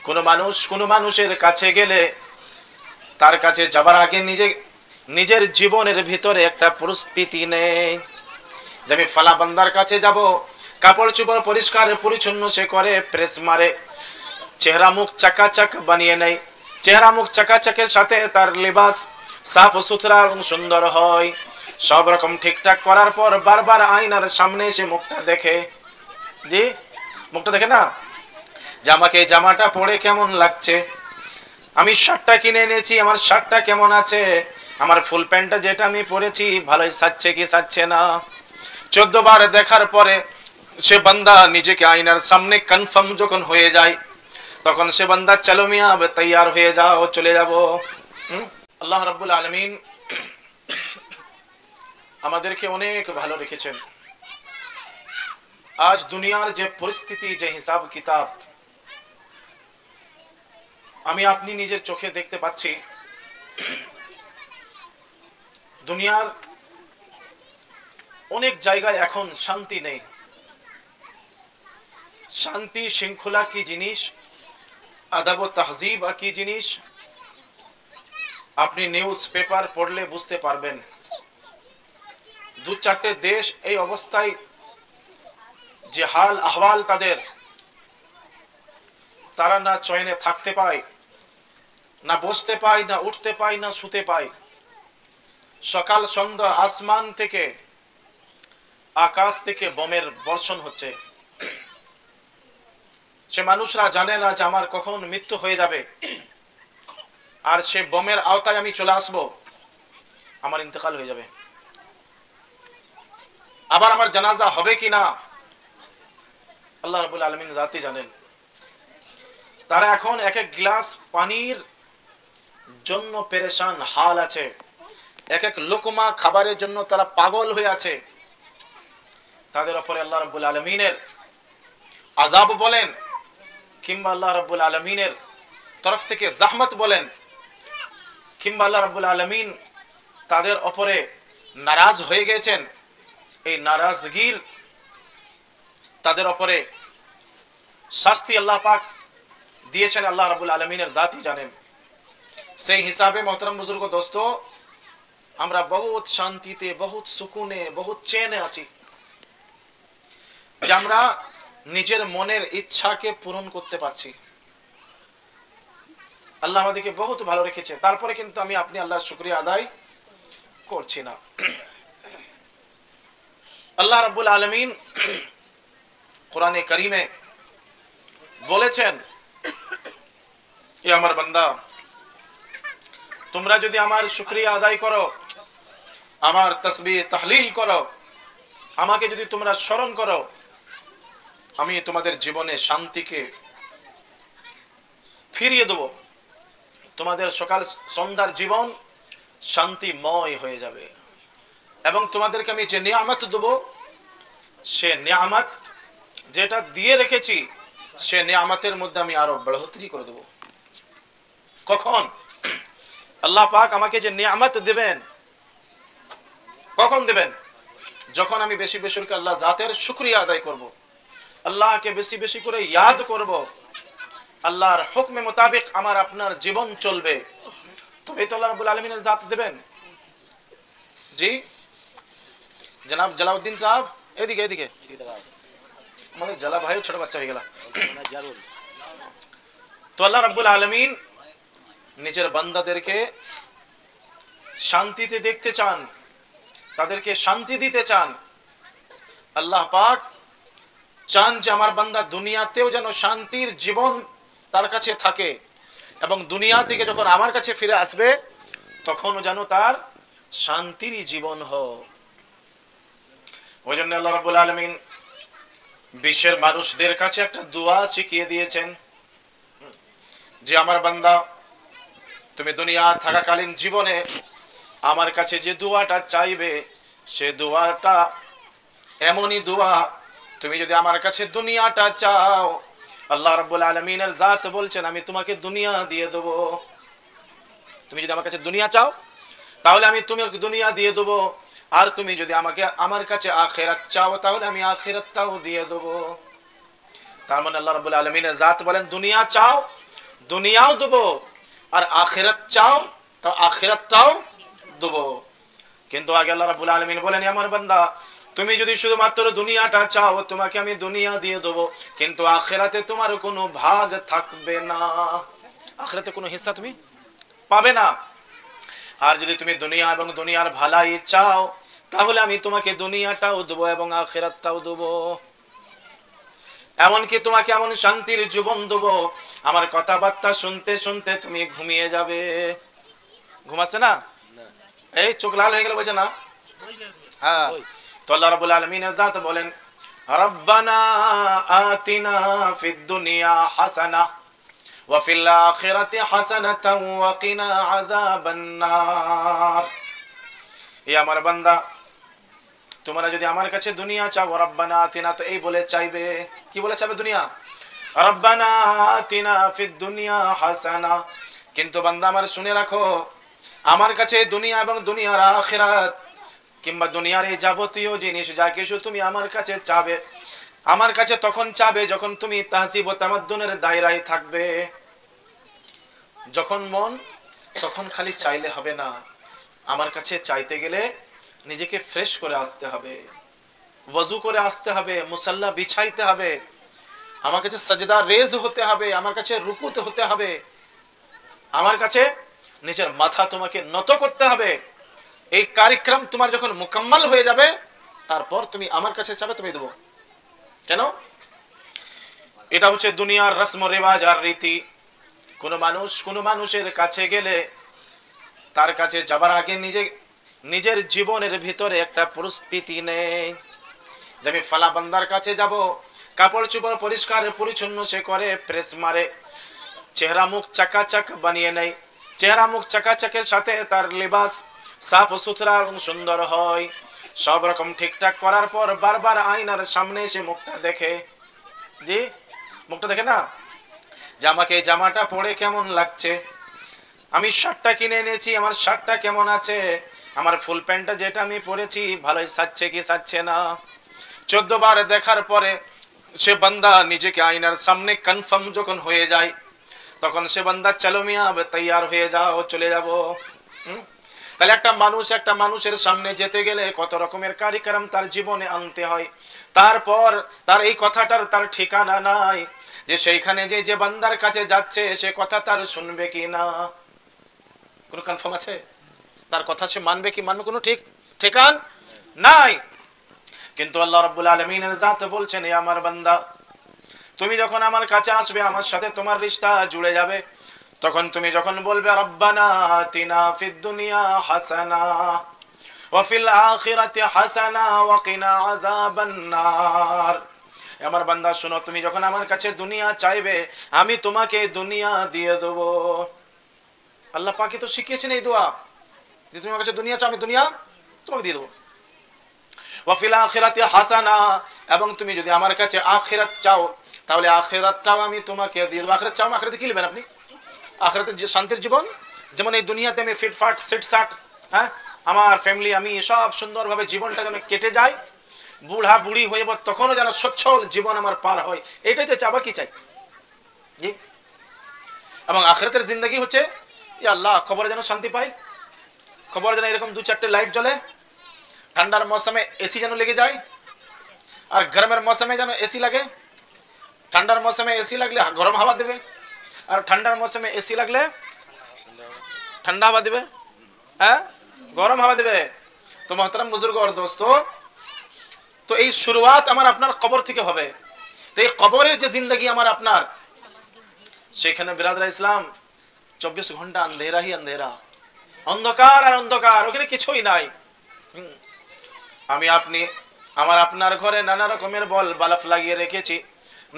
কোনো মানুষের কাছে গেলে তার কাছে যাবার আগে নিজের জীবনের ভিতরে একটা পরিস্থিতি নেই যে আমি ফালা বান্দার কাছে যাব, কাপড় চোপড় পরিষ্কার পরিচ্ছন্ন সে করে, প্রেস মারে, চেহারা মুখ চাকাচাক বানিয়ে নেয়, চেহারা মুখ চাকাচাকের সাথে তার লিবাস সাফ সুতরা এবং সুন্দর হয়। সব রকম ঠিকঠাক করার পর বারবার আয়নার সামনে এসে মুখটা দেখে, জি মুখটা দেখে না, যে আমাকে এই জামাটা পরে কেমন লাগছে, আমি শার্টটা কিনে এনেছি, আমার শার্টটা কেমন আছে, আমার ফুল প্যান্টটা যেটা আমি পরেছি ভালোই সাজছে কি সাজছে না। 14 বার দেখার পরে সে বান্দা নিজেকে আয়নার সামনে কনফার্ম যখন হয়ে যায়, তখন সে বান্দা চলো মিয়া তৈয়ার হয়ে যাও, চলে যাব। আল্লাহ রাব্বুল আলামিন আমাদেরকে অনেক ভালো রেখেছেন। আজ দুনিয়ার যে পরিস্থিতি, যে হিসাব কিতাব আমি আপনি নিজের চোখে দেখতে পাচ্ছি, দুনিয়ার অনেক জায়গায় এখন শান্তি নেই। শান্তি শৃঙ্খলা কি জিনিস, আদব ও তাহজিব কি জিনিস, আপনি নিউজ পেপার পড়লে বুঝতে পারবেন। 2-4টে দেশ এই অবস্থায়, যে হাল আহওয়াল তাদের, তারা না চয়নে থাকতে পায়, না বসতে পায়, না উঠতে পায়, না শুতে পায়। সকাল সন্ধ্যা আসমান থেকে, আকাশ থেকে বোমের বর্ষণ হচ্ছে। সে মানুষরা জানে না যে আমার কখন মৃত্যু হয়ে যাবে, আর সে বোমের আওতায় আমি চলে আসব, আমার ইন্তেকাল হয়ে যাবে, আবার আমার জানাজা হবে কিনা আল্লাহ রাব্বুল আলামিন জাতি জানেন। তারা এখন এক এক গ্লাস পানির জন্য পেরেশান হাল আছে, এক এক লোকমা খাবারের জন্য তারা পাগল হয়ে আছে। তাদের উপরে আল্লাহ রাব্বুল আলামিনের আযাব বলেন, কিংবা আল্লাহ রাব্বুল আলামিনের তরফ থেকে জাহমত বলেন, কিংবা আল্লাহ রাব্বুল আলামিন তাদের উপরে নারাজ হয়ে গেছেন, এই নারাজগির তাদের উপরে শাস্তি আল্লাহ পাক দিয়েছেন, আল্লাহ রাব্বুল আলামিনের জাতি জানেন। সেই হিসাবে মোহতারাম বুজুর্গ দোস্ত, আমরা বহুত শান্তিতে, বহুত সুকুনে, বহুত চেনে আছি, যে আমরা নিজের মনের ইচ্ছাকে পূরণ করতে পারছি। আল্লাহ আমাদেরকে বহুত ভালো রেখেছে, তারপরে কিন্তু আমি আপনি আল্লাহর শুকরিয়া আদায় করছি না। আল্লাহ রাব্বুল আলামিন কোরআনে কারীমে বলেছেন, এ আমার বান্দা, তোমরা যদি আমার শুকরিয়া আদায় করো, আমার তাসবিহ তাহলিল করো, আমাকে যদি তোমরা স্মরণ করো, আমি তোমাদের জীবনে শান্তিকে ফিরিয়ে দেব, তোমাদের সকাল সন্ধ্যার জীবন শান্তিময় হয়ে যাবে, এবং তোমাদেরকে আমি যে নিয়ামত দেব, সে নিয়ামত যেটা দিয়ে রেখেছি, সে নিয়ামতের মধ্যে আমি আরো বড়হত্তরি করে দেব। কখন? আল্লাহ পাক আমাকে যে নিয়ামত দেবেন, কখন দেবেন? যখন আমি বেশি বেশি করে আল্লাহ জাতের শুকরিয়া আদায় করব, আল্লাহকে বেশি বেশি করে ইয়াদ করব, আল্লাহর হুকমে মোতাবেক আমার আপনার জীবন চলবে, তবে তো আল্লাহ রাব্বুল আলামিনের জাত দেবেন। জি জনাব জালাউদ্দিন সাহেব, এদিকে এদিকে, আমাদের জালা ভাইও ছোট বাচ্চা হয়ে গেল। তো আল্লাহ রাব্বুল আলামিন নিজের বান্দাদেরকে শান্তিতে দেখতে চান, তাদেরকে শান্তি দিতে চান। আল্লাহ পাক চান যে আমার বান্দা দুনিয়াতেও যেন শান্তির জীবন তার কাছে থাকে, এবং দুনিয়া থেকে যখন আমার কাছে ফিরে আসবে তখনও যেন তার শান্তির জীবন হোক। ওই জন্য আল্লাহ রাব্বুল আলামিন বিশ্বের মানুষদের কাছে একটা দোয়া শিখিয়ে দিয়েছেন, যে আমার বান্দা, তুমি দুনিয়া থাকাকালীন জীবনে আমার কাছে যে দোয়াটা চাইবে, সে দোয়াটা এমনই দোয়া, তুমি যদি আমার কাছে দুনিয়াটা চাও, আল্লাহ রাব্বুল আলামিনের জাত বলছেন আমি তোমাকে দুনিয়া দিয়ে দেব। তুমি যদি আমার কাছে দুনিয়া চাও, তাহলে আমি তোমাকে দুনিয়া দিয়ে দেব, আর তুমি যদি আমার কাছে আখিরাত চাও, তাহলে আমি আখিরাতটাও দিয়ে দেব। তার মানে আল্লাহ রাব্বুল আলামিনের জাত বলেন দুনিয়া চাও, দুনিয়াও দেবো, আর আখিরাত চাও তো আখিরাতটাও দেবো। কিন্তু আগে আল্লাহ রাব্বুল আলামিন বলেন, আমার বান্দা তুমি যদি শুধুমাত্র দুনিয়াটা চাও তোমাকে আমি দুনিয়া দিয়ে দেবো, কিন্তু আখিরাতে তোমার কোনো ভাগ থাকবে না, আখিরাতে কোনো হিস্সা তুমি পাবে না। আর যদি তুমি দুনিয়া এবং দুনিয়ার ভালাই চাও তাহলে আমি তোমাকে দুনিয়াটাও দেবো এবং আখিরাতটাও দেবো। এমনকি তোমাকে এমন শান্তির জীবন দেবো, আমার কথাবার্তা শুনতে শুনতে তুমি ঘুমিয়ে যাবে। ঘুমাচ্ছে না? এই চোখ লাল হয়ে গেল, বলছে না? হ্যাঁ। তো আল্লাহ রাব্বুল আলামিনের জাত বলেন, রব্বানা আতিনা ফিদ দুনিয়া হাসানাহ ওয়া ফিল আখিরাতি হাসানাতাও ওয়া কিনা আযাবান নার। এই আমার বান্দা তোমরা যদি আমার কাছে দুনিয়া চাও, রব্বানা আতিনা, তো এই বলে চাইবে, কি বলে চাইবে? দুনিয়া। রব্বানা আতিনা ফিদ দুনিয়া হাসানা। কিন্তু বান্দা আমার শুনে রাখো, আমার কাছে দুনিয়া এবং দুনিয়ার আখিরাত কিংবা দুনিয়ার এই যাবতীয় জিনিস যা কিছু তুমি আমার কাছে চাবে, আমার কাছে তখন চাবে যখন তুমি তাহজিব ও তামাদ্দুনের দায়রায় থাকবে। যখন মন তখন খালি চাইলে হবে না, আমার কাছে চাইতে গেলে নিজেকে ফ্রেশ করে আসতে হবে, ওযু করে আসতে হবে, মুসাল্লা বিছাইতে হবে, আমার কাছে সাজদা রেজ হতে হবে, আমার কাছে রুকুতে হতে হবে, আমার কাছে নিজের মাথা তোমাকে নত করতে হবে। এই কার্যক্রম তোমার যখন মুকম্মল হয়ে যাবে তারপর তুমি আমার কাছে চাবে, তুমি দেবো। কেন? এটা হচ্ছে দুনিয়ার রসম রেওয়াজ আর রীতি। কোন মানুষের কাছে গেলে তার কাছে যাবার আগে নিজের জীবনের ভিতরে একটা পরিস্থিতি নেই যে আমি ফালা বান্দার কাছে যাব, কাপড় চোপড় পরিষ্কার পরিচ্ছন্ন সে করে, প্রেস মারে, চেহারা মুখ চাকাচাক বানিয়ে নেয়, চেহারা মুখ চাকাচাকের সাথে তার লিবাস সাফ সুতরা এবং সুন্দর হয়, সব রকম ঠিকঠাক করার পর বারবার আয়নার সামনে এসে মুখটা দেখে। জি, মুখটা দেখে না যে আমাকে এই জামাটা পরে কেমন লাগছে, আমি শার্টটা কিনে এনেছি, আমার শার্টটা কেমন আছে, আমার ফুল প্যান্টটা যেটা আমি পরেছি ভালোই সাজছে কি সাজছে না। 14 বার দেখার পরে সে বান্দা নিজেকে আয়নার সামনে কনফার্ম যখন হয়ে যায় তখন সে বান্দা চলো মিয়া তৈয়ার হয়ে যাও, চলে যাব। তাহলে একটা মানুষের সামনে যেতে গেলে কত রকমের কার্যক্রম তার জীবনে আনতে হয়। তারপর তার এই কথাটার তার ঠিকানা নাই যে সেইখানে যে বান্দার কাছে যাচ্ছে সে কথা তার শুনবে কি না, কোনো কনফার্ম আছে? তার কথা সে মানবে কি মানবে কোনো ঠিকান নাই। কিন্তু আল্লাহ রাব্বুল আলামিনের জাত বলছেন, এ আমার বান্দা তুমি যখন আমার কাছে আসবে আমার সাথে তোমার রিশতা জুড়ে যাবে, তখন তুমি যখন বলবে রব্বানা আতিনা ফিদ দুনিয়া হাসানা ওয়া ফিল আখিরাতি হাসানা ওয়া কিনা আযাবান নার। আমার বান্দা শোনো, তুমি যখন আমার কাছে দুনিয়া চাইবে আমি তোমাকে দুনিয়া দিয়ে দেব। আল্লাহ পাকই তো শিখিয়েছেন এই দোয়া যে তুমি আমার কাছে দুনিয়া চাও আমি দুনিয়া তোমাকে দিয়ে দেব। ওয়া ফিল আখিরাতি হাসানা, এবং তুমি যদি আমার কাছে আখিরাত চাও তাহলে আখিরাতটাও আমি তোমাকে দিয়ে দেব। আখিরাত চাও, আখিরাতে কি নেবেন আপনি? আখিরাতে যে শান্তির জীবন, যেমন এই দুনিয়াতে আমি ফিটফাট সিটসাট, হ্যাঁ আমার ফ্যামিলি আমি সব সুন্দরভাবে জীবনটা যেন কেটে যায়, বুড়া বুড়ি হয়ে যাব তখনও যেন সচ্ছল জীবন আমার পার হয়, এটাই তো চাবা কি চাই। জি, এবং আখিরাতের জিন্দগি হচ্ছে ইয়া আল্লাহ খবরে যেন শান্তি পাই, খবর যেন এরকম 2-4টে লাইট জ্বলে, ঠান্ডার মৌসুমে এসি যেন লেগে যায়, আর গরমের মৌসুমে যেন এসি লাগে। ঠান্ডার মৌসুমে এসি লাগলে গরম হাওয়া দেবে, আর ঠান্ডার মৌসুমে এসি লাগলে ঠান্ডা হাওয়া দেবে, হ্যাঁ গরম হাওয়া দেবে। তো মোহতারাম বুজুর্গ আর দোস্ত, তো এই শুরুয়াত আমার আপনার কবর থেকে হবে। তো এই কবরের যে জিন্দগি আমার আপনার, সেখানে বিরাদরা ইসলাম 24 ঘন্টা আন্ধেরা হি আন্ধেরা, অন্ধকার আর অন্ধকার, ওখানে কিছুই নাই। আমি আপনি আমার আপনার ঘরে নানা রকমের বল বালাফ লাগিয়ে রেখেছি,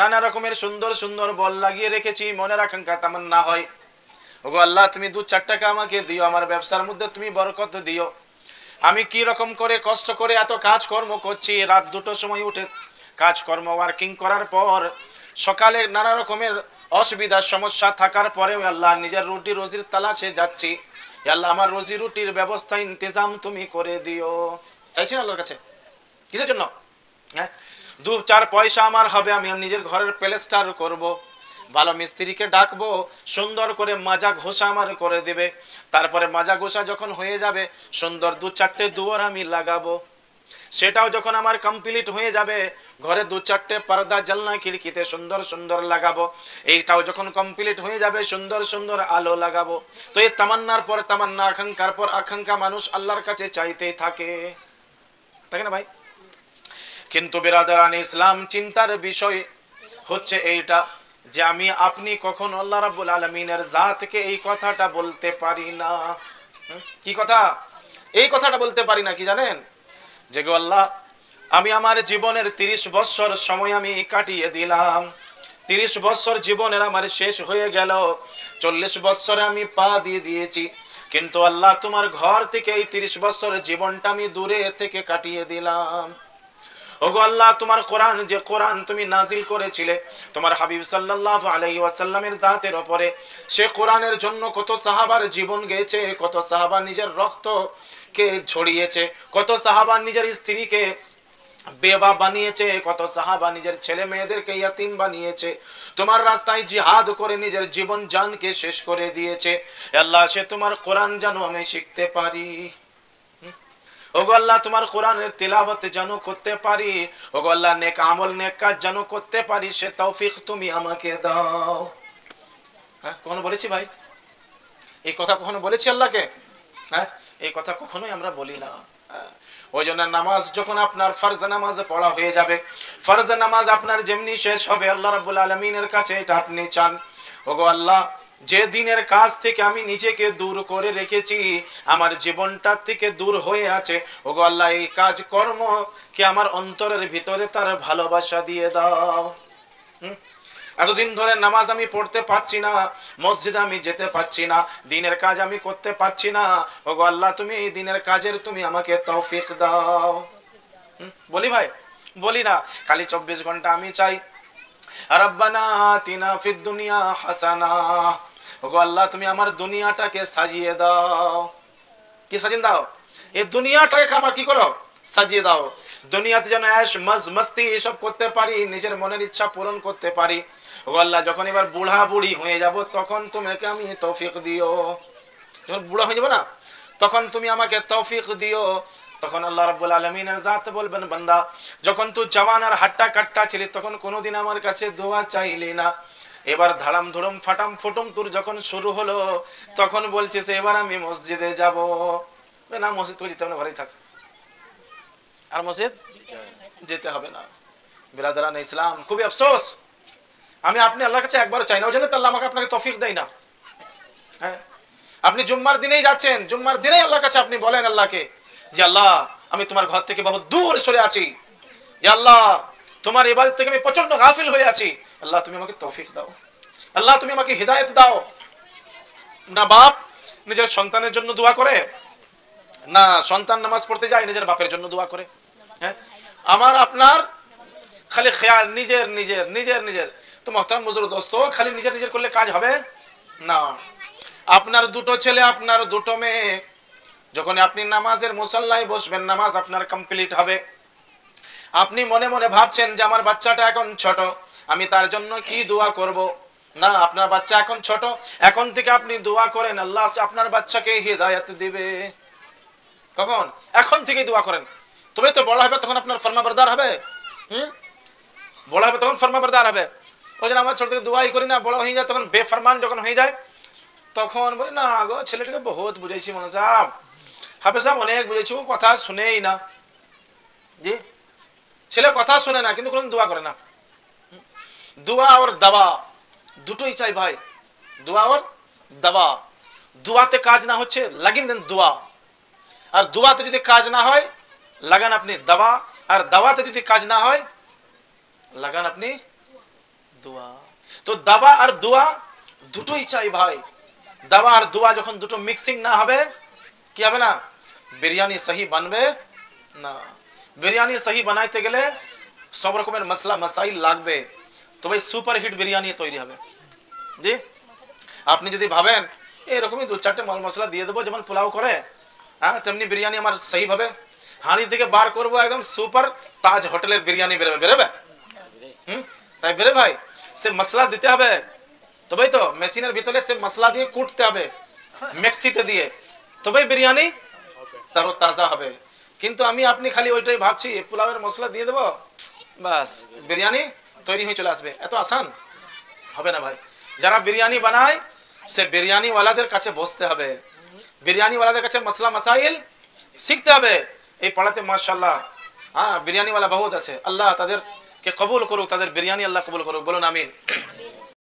নানা রকমের সুন্দর সুন্দর বল লাগিয়ে রেখেছি, মনের আকাঙ্ক্ষা তামান্না হয় ওগো আল্লাহ তুমি 2-4 টাকা আমাকে দিও, আমার ব্যবসার মধ্যে তুমি বরকত দিও। আমি কি রকম করে কষ্ট করে এত কাজকর্ম করছি, রাত 2টোর সময় উঠে কাজকর্ম ওয়ার্কিং করার পর সকালে নানা রকমের অসুবিধা সমস্যা থাকার পরেও আল্লাহ নিজের রুটি রুজির তালাশে যাচ্ছি, আল্লাহ আমার রুজি রুটির ব্যবস্থা ইন্তজাম তুমি করে দিও। চাইছি না আল্লাহর কাছে কিসের জন্য? হ্যাঁ 2-4 পয়সা আমার হবে, আমি নিজের ঘরের প্লেস্টার করব, ভালো মিস্ত্রিকে ডাকবো, সুন্দর করে মাজা ঘষা আমার করে দেবে। তারপরে মাজা ঘষা যখন হয়ে যাবে, সুন্দর 2-4টে দুয়ার আমি লাগাবো। সেটাও যখন আমার কমপ্লিট হয়ে যাবে, ঘরে 2-4টে পর্দা জানলা খিড়কিতে সুন্দর সুন্দর লাগাবো। এইটাও যখন কমপ্লিট হয়ে যাবে, সুন্দর সুন্দর আলো লাগাবো। তো এই তামান্নার পর তামান্না, আকাঙ্ক্ষার পর আকাঙ্ক্ষা মানুষ আল্লাহর কাছে চাইতেই থাকে, তাই না ভাই? কিন্তু বিরাদারান ইসলাম, চিন্তার বিষয় হচ্ছে এইটা যে আমি আপনি কখন আল্লাহ রাব্বুল আলামিনের জাতকে এই কথাটা বলতে পারি না। কি কথা? এই কথাটা বলতে পারি না কি জানেন? যে গো আল্লাহ, আমি আমার জীবনের 30 বছর সময় আমি কাটিয়ে দিলাম, 30 বছর জীবনের আমার শেষ হয়ে গেল, 40 বছরে আমি পা দিয়ে দিয়েছি, কিন্তু আল্লাহ তোমার ঘর থেকে এই 30 বছর জীবনটা আমি দূরে থেকে কাটিয়ে দিলাম। ওগো আল্লাহ, তোমার কোরআন, যে কোরআন তুমি নাজিল করেছিলে তোমার হাবিব সাল্লাল্লাহু আলাইহি ওয়াসাল্লামের জাতের উপরে, সে কোরআনের জন্য কত সাহাবার জীবন গেছে, কত সাহাবা নিজের রক্তকে ঝরিয়েছে, কত সাহাবা নিজের স্ত্রীকে বেবা বানিয়েছে, কত সাহাবা নিজের ছেলে মেয়েদেরকে ইয়াতিম বানিয়েছে, তোমার রাস্তায় জিহাদ করে নিজের জীবন জানকে শেষ করে দিয়েছে। আল্লাহ, সে তোমার কোরআন যেন আমি শিখতে পারি। ওগো আল্লাহ, তোমার কোরআনের তিলাওয়াত যেন করতে পারি। ওগো আল্লাহ, নেক আমল নেক কাজ যেন করতে পারি, সে তৌফিক তুমি আমাকে দাও। হ্যাঁ, কখনো বলেছি ভাই এই কথা? কখনো বলেছি আল্লাহকে? হ্যাঁ, এই কথা কখনোই আমরা বলি না। ওই জন্য নামাজ যখন আপনার ফরজ নামাজ পড়া হয়ে যাবে, ফরজ নামাজ আপনার যেমনি শেষ হবে, আল্লাহ রাব্বুল আলামিনের কাছে এটা আপনি চান, ওগো আল্লাহ, যে দিনের কাজ থেকে আমি নিজেকে দূর করে রেখেছি, আমার জীবনটা থেকে দূর হয়ে আছে, ওগো আল্লাহ, এই কাজ কর্ম কে আমার অন্তরের ভিতরে তার ভালোবাসা দিয়ে দাও। এতদিন ধরে নামাজ আমি পড়তে পারছি না, মসজিদে আমি যেতে পারছি না, দিনের কাজ আমি করতে পারছি না, ওগো আল্লাহ, তুমি এই দিনের কাজের তুমি আমাকে তৌফিক দাও। বলি ভাই? বলি না? খালি 24 ঘন্টা আমি চাই রব্বানা আতিনা ফিদ দুনিয়া হাসানা, ওগো আল্লাহ, তুমি আমার দুনিয়াটাকে সাজিয়ে দাও। কি সাজিয়ে দাও? এই দুনিয়াটাকে আমার কি করো? সাজিয়ে দাও। দুনিয়াতে যেন ऐश মস্তি এসব করতে পারি, নিজের মনের ইচ্ছা পূরণ করতে পারি। ওগো আল্লাহ, যখন এবার বুড়া বুড়ি হয়ে যাব, তখন তোমাকে আমি তৌফিক দিও। যখন বুড়া হয়ে যাব না, তখন তুমি আমাকে তৌফিক দিও। তখন আল্লাহ রাব্বুল আলামিনের জাত বলবেন, বান্দা, যখন তুই জওয়ান আর হাট্টা কাট্টা ছিলি, তখন কোনোদিন আমার কাছে দোয়া চাইলি না। এবার ধারাম ধুরম ফাটাম ফুটুম তোর যখন শুরু হলো, তখন বলছিস এবার আমি মসজিদে যাব। না, মসজিদ তো যেতে হবে না, ঘরেই থাক। আর মসজিদ যেতে হবে না। বিরাদারান ইসলাম, খুবই আফসোস, আমি আপনি আল্লাহর কাছে একবারও চাই না। ওই জন্য তো আল্লাহ আমাকে আপনাকে তৌফিক দেয় না। হ্যাঁ, আপনি জুম্মার দিনেই যাচ্ছেন, জুম্মার দিনেই আল্লাহর কাছে আপনি বলেন আল্লাহকে যে আল্লাহ, আমি তোমার ঘর থেকে বহু দূর সরে আছি, ইয়া আল্লাহ, তোমার ইবাদত থেকে আমি প্রচন্ড গাফিল হয়ে আছি, আল্লাহ তুমি আমাকে তৌফিক দাও, আল্লাহ তুমি আমাকে হিদায়াত দাও। না বাপ নিজের সন্তানের জন্য দোয়া করে, না সন্তান নামাজ পড়তে যায় নিজের বাপের জন্য দোয়া করে। হ্যাঁ, আমার আপনার খালি খেয়াল নিজের নিজের নিজের নিজের। তো মোহতারাম বুজুর্গ দোস্ত, খালি নিজের নিজের করলে কাজ হবে না। আপনার দুটো ছেলে, আপনার দুটো মেয়ে, যখন আপনি নামাজের মুসাল্লায় বসবেন, নামাজ আপনার কমপ্লিট হবে, আপনি মনে মনে ভাবছেন যে আমার বাচ্চাটা এখন ছোট, আমি তার জন্য কি দোয়া করব। না, আপনার বাচ্চা এখন ছোট, এখন থেকে আপনি দোয়া করেন আল্লাহ আপনার বাচ্চাকে হিদায়াত দিবে। কখন? এখন থেকে দোয়া করেন। তবে তো বড় হবে, তখন আপনার ফরমাবরদার হবে। বড় হবে তখন ফরমাবরদার হবে। ওই জন্য আমরা ছোট থেকে দোয়াই করি না, বড় হয়ে যায় তখন বেফরমান যখন হয়ে যায়, তখন বলি না গো, ছেলেটাকে বহুত বুঝাইছি মনে সাহেব, হাফেজ সাহেব অনেক বুঝেছি, ও কথা শুনেই না। জি, ছেলে কথা শুনে না, কিন্তু কোনো দোয়া করে না। দোয়া আর দাওয়া দুটোই চাই ভাই, দোয়া আর দাওয়া। দোয়াতে কাজ না হচ্ছে লাগিন দেন দোয়া, আর দোয়াতে যদি কাজ না হয় লাগান আপনি দাওয়া, আর দাওয়াতে যদি কাজ না হয় লাগান আপনি দোয়া। তো দাওয়া আর দোয়া দুটোই চাই ভাই। দাওয়া আর দোয়া যখন দুটো মিক্সিং না হবে, কি হবে না? বিরিয়ানি সহি বানবে না। বিরিয়ানি সহি বানাইতে গেলে সব রকমের মশলা মশাইল লাগবে, তবে সুপার হিট বিরিয়ানি তৈরি হবে। জি, আপনি যদি ভাবেন এরকমই 2-4টে মাল মশলা দিয়ে দেবো যেমন পোলাও করে, হ্যাঁ, তেমনি বিরিয়ানি আমার সহি ভাবে হাঁড়ি থেকে বার করবো, একদম সুপার তাজ হোটেলের বিরিয়ানি বেরোবে। বেরোবে? তাই বেরে ভাই, সে মশলা দিতে হবে, তবেই তো মেশিনের ভিতরে সে মশলা দিয়ে কুটতে হবে, মিক্সিতে দিয়ে, তবেই বিরিয়ানি তার তাজা হবে। কিন্তু আমি আপনি খালি ওইটাই ভাবছি পোলাওয়ের মশলা দিয়ে দেবো, বাস বিরিয়ানি তৈরি হয়ে চলে আসবে। এত আসান হবে না ভাই। যারা বিরিয়ানি বানায় সে বিরিয়ানিওয়ালাদের কাছে বসতে হবে, বিরিয়ানিওয়ালাদের কাছে মশলা মাসাইল শিখতে হবে। এই পাড়াতে মাশাআল্লাহ বিরিয়ানিওয়ালা বহুত আছে, আল্লাহ তাদেরকে কবুল করুক, তাদের বিরিয়ানি আল্লাহ কবুল করুক, বলুন আমিন।